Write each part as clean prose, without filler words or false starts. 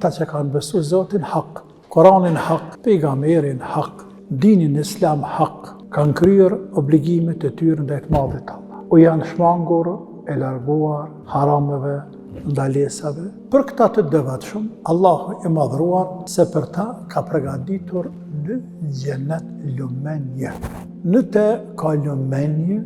ata që kanë besu Zotin hak, Koranin hak, pejgamberin hak, dinin islam hak, kanë kryer obligimet e tyre ndaj të Madhit Allah. U janë shmangur e larguar harameve, ndalesave. Për këta të devotshëm, Allahu i madhruar se për ta ka përgatitur në xhenet lumenje. Në të ka lumenje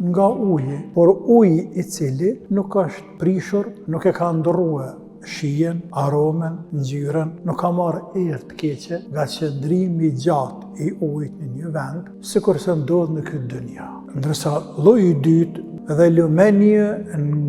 nga uji, por uji i cili nuk është prishur, nuk e ka ndrruar shijen, aromen, ngjyrën, nuk ka marrë erë të keqe nga qëndrimi i gjatë i ujit në një vend, sikurse ndodh në këtë dynja. Ndërsa lloji i dytë dhe lumenje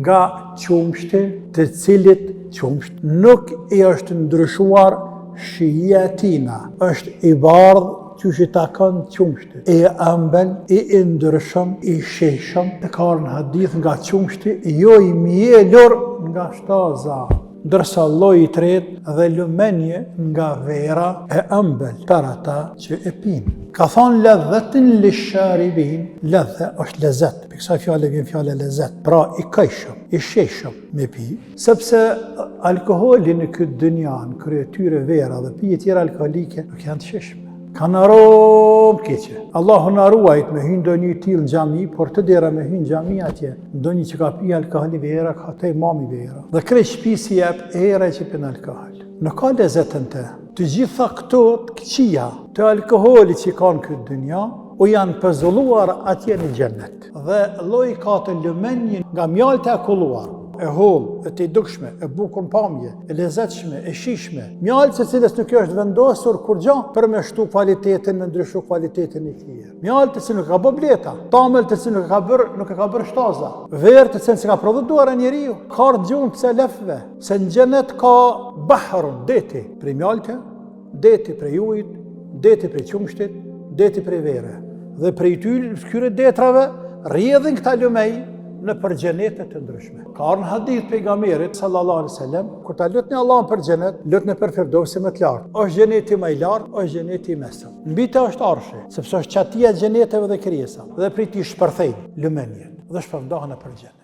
nga qumshti, të cilit qumsht nuk i është ndryshuar shija e tina, është i bardhë qysh i takon qumshtit, i ëmbël, i ndryshëm, i sheshëm, e ka në hadith nga qumshti, jo i mielur nga shtaza. Ndërsa lloji i tretë dhe lumenje nga vera e ëmbël, për ata që e pinë. Ka thonë ledhetin lisharibin, ledhe është lezet, për kësaj fjale vjen fjale lezet, pra i kajshëm, i sheshëm me pi, sepse alkoholi në këtë dynja, në kryetyre vera dhe pije tjera alkoholike nuk janë të sheshme. Kanë aromë keqe. Allahu na ruajt me hyrë ndonjë tillë në xhami, por të dera me hyrë në xhami atje, ndonjë që ka pi alkohol vera, ka te imami vera. Dhe krejt shtëpisi jep era që pin alkohol. Nuk ka lezetën të. Të gjitha këto të këqija të alkoholit që kanë këtë dynja, u janë pëzulluar atje në xhenet. Dhe lloji ka të lumenjë nga mjaltë e akulluar, e hollë, e të dukshme, e bukur pamje, e lezetshme, e shishme. Mjaltë se cilës nuk është vendosur kur gjë për me shtu kualitetin, me ndryshu kualitetin e tij. Mjaltë se nuk ka bë bleta, tamël të cilë nuk e ka bërë shtaza, verë të cilë ka prodhuar e njeriu, karë gjumë pse lefve, se në xhenet ka bahrun, deti, prej mjalte, deti prej ujit, deti prej qumshtit, deti prej vere. Dhe prej këtyre detrave rrjedhin këta lumej në për xhenetet të ndryshme. Ka në hadith pejgamberit sallallahu alaihi wasallam, kur ta lutni Allahun për xhenet, lutni për firdausin më të lartë. Është xheneti më i lartë, është xheneti i mesëm. Mbi të është arshi, sepse është çatia e xheneteve dhe krijesave. Dhe prit i shpërthejnë lumenjet dhe shpërndahen për xhenet.